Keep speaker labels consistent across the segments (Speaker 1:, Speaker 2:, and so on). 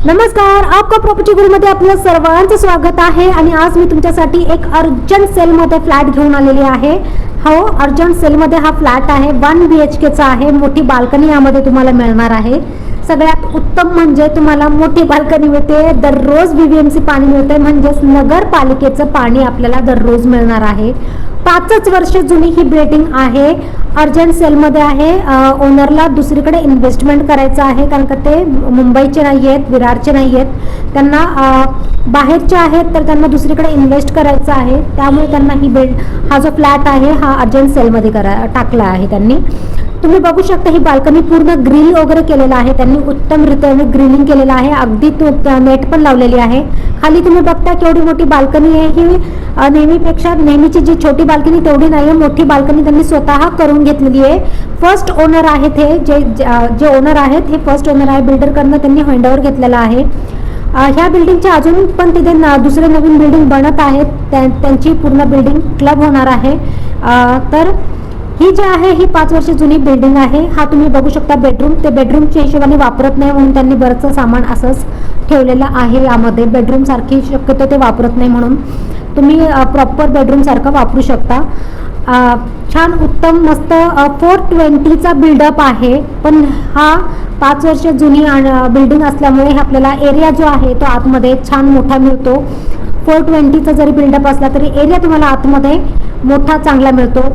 Speaker 1: नमस्कार, आपका प्रॉपर्टी गुरु मध्ये आपलं सर्वांचं स्वागत आहे. आणि आज मी तुमच्यासाठी एक अर्जंट सेल मध्ये फ्लॅट घेऊन आलेली आहे. हो, अर्जंट सेल मध्ये हा फ्लॅट आहे. 1 BHK चा आहे. मोठी बाल्कनी यामध्ये तुम्हाला मिळणार आहे. सगळ्यात उत्तम म्हणजे तुम्हाला मोठी बाल्कनी मिळते, दररोज VVMC पाणी मिळते, म्हणजेच नगरपालिकेचं पाणी आपल्याला दररोज मिळणार आहे. 5 वर्ष जुनी ही बिल्डिंग आहे. अर्जंट सेलमध्ये आहे. ओनरला दुसरीकडे इन्व्हेस्टमेंट करायचं आहे, कारण का ते मुंबईचे नाही आहेत, विरारचे नाही आहेत, त्यांना बाहेरचे आहेत, तर त्यांना दुसरीकडे इन्व्हेस्ट करायचं आहे. त्यामुळे त्यांना हा जो फ्लॅट आहे हा अर्जंट सेलमध्ये टाकला आहे त्यांनी. तुम्ही बघू शकता ही बाल्कनी पूर्ण ग्रिल वगैरे केलेला आहे त्यांनी, उत्तमरित्या ग्रिलिंग केलेलं आहे. अगदी नेट पण लावलेली आहे. खाली तुम्ही बघता केवढी मोठी बाल्कनी आहे. ही नेहमीपेक्षा नेहमीची जी छोटी बाल्कनी तेवढी नाही आहे, मोठी बाल्कनी त्यांनी स्वतः करून घेतलेली आहे. फर्स्ट ओनर आहेत हे जे ओनर आहेत हे फर्स्ट ओनर आहे. बिल्डरकडनं त्यांनी हँडओव्हर घेतलेला आहे. ह्या बिल्डिंगच्या अजून पण तिथे दुसरे नवीन बिल्डिंग बनत आहेत. त्यांची पूर्ण बिल्डिंग क्लब होणार आहे. तर ही जी आहे ही 5 वर्ष जुनी बिल्डिंग आहे. हा तुम्ही बघू शकता बेडरूम, ते बेडरूमच्या हिशोबाने वापरत नाही म्हणून त्यांनी बरंचसं सामान असंच ठेवलेलं आहे. यामध्ये बेडरूम सारखी शक्यतो ते वापरत नाही, म्हणून तुम्ही प्रॉपर बेडरूम सारखं वापरू शकता. छान उत्तम मस्त 420चा बिल्डअप आहे. पण हा 5 वर्ष जुनी बिल्डिंग असल्यामुळे आपल्याला एरिया जो आहे तो आतमध्ये छान मोठा मिळतो. 420चा जरी बिल्डअप असला तरी एरिया तुम्हाला आतमध्ये मोठा चांगला मिळतो.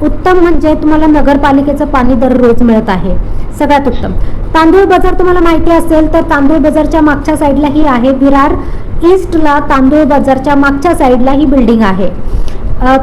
Speaker 1: उत्तम म्हणजे तुम्हाला नगरपालिकेचं पाणी दररोज मिळत आहे. सगळ्यात उत्तम. तांदूळ बाजार तुम्हाला माहिती असेल तर तांदूळ बाजारच्या मागच्या साईडला ही आहे. विरार ईस्टला तांदूळ बाजारच्या मागच्या साईडला ही बिल्डिंग आहे.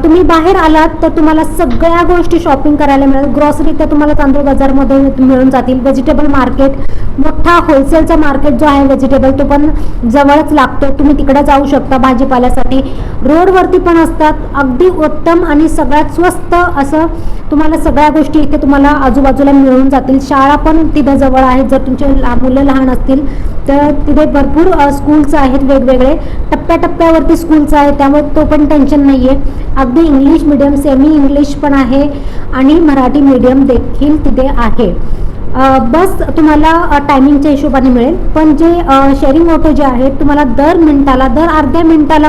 Speaker 1: तुम्ही बाहेर आलात तर तुम्हाला सगळ्या गोष्टी शॉपिंग करायला मिळेल. ग्रॉसरी तर तुम्हाला तांदूळ बाजारमध्ये मिळून जातील. व्हेजिटेबल मार्केट, मोठा होलसेलचा मार्केट जो आहे व्हेजिटेबल, तो पण जवळच लागतो. तुम्ही तिकडे जाऊ शकता भाजीपाल्यासाठी. रोडवरती पण असतात. अगदी उत्तम आणि सगळ्यात स्वस्त असं तुम्हाला सगळ्या गोष्टी इथे तुम्हाला आजूबाजूला मिळून जातील. शाळा पण तिथे जवळ आहेत. जर तुमचे मुलं लहान असतील तर तिथे भरपूर स्कूल्स आहेत वेगवेगळे. टप्प्याटप्प्यावरती स्कूल्स आहेत, त्यामुळे तो पण टेन्शन नाही आहे. अगदी इंग्लिश मीडियम, सेमी इंग्लिश पण आहे आणि मराठी मीडियम देखील तिथे आहे. बस तुम्हाला टायमिंगच्या हिशोबाने मिळेल. पण जे शेअरिंग ऑटो जे आहेत तुम्हाला दर अर्ध्या मिनिटाला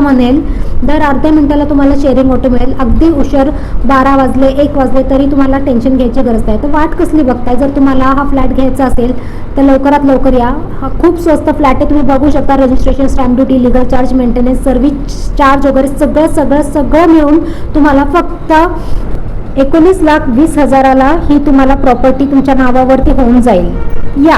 Speaker 1: दर अर्ध्या मिनिटाला तुम्हाला शेअरिंग ऑटो मिळेल. अगदी उशीर 12 वाजले 1 वाजले तरी तुम्हाला टेन्शन घ्यायची गरज नाही. तर वाट कसली बघताय? जर तुम्हाला हा फ्लॅट घ्यायचा असेल तर लवकरात लवकर या. हा खूप स्वस्त फ्लॅट आहे. तुम्ही बघू शकता registration, stamp duty, legal charge, maintenance, service charge वगैरे सगळं मिळून तुम्हाला फक्त 19,20,000ला ही तुम्हाला प्रॉपर्टी तुमच्या नावावरती होऊन जाईल. या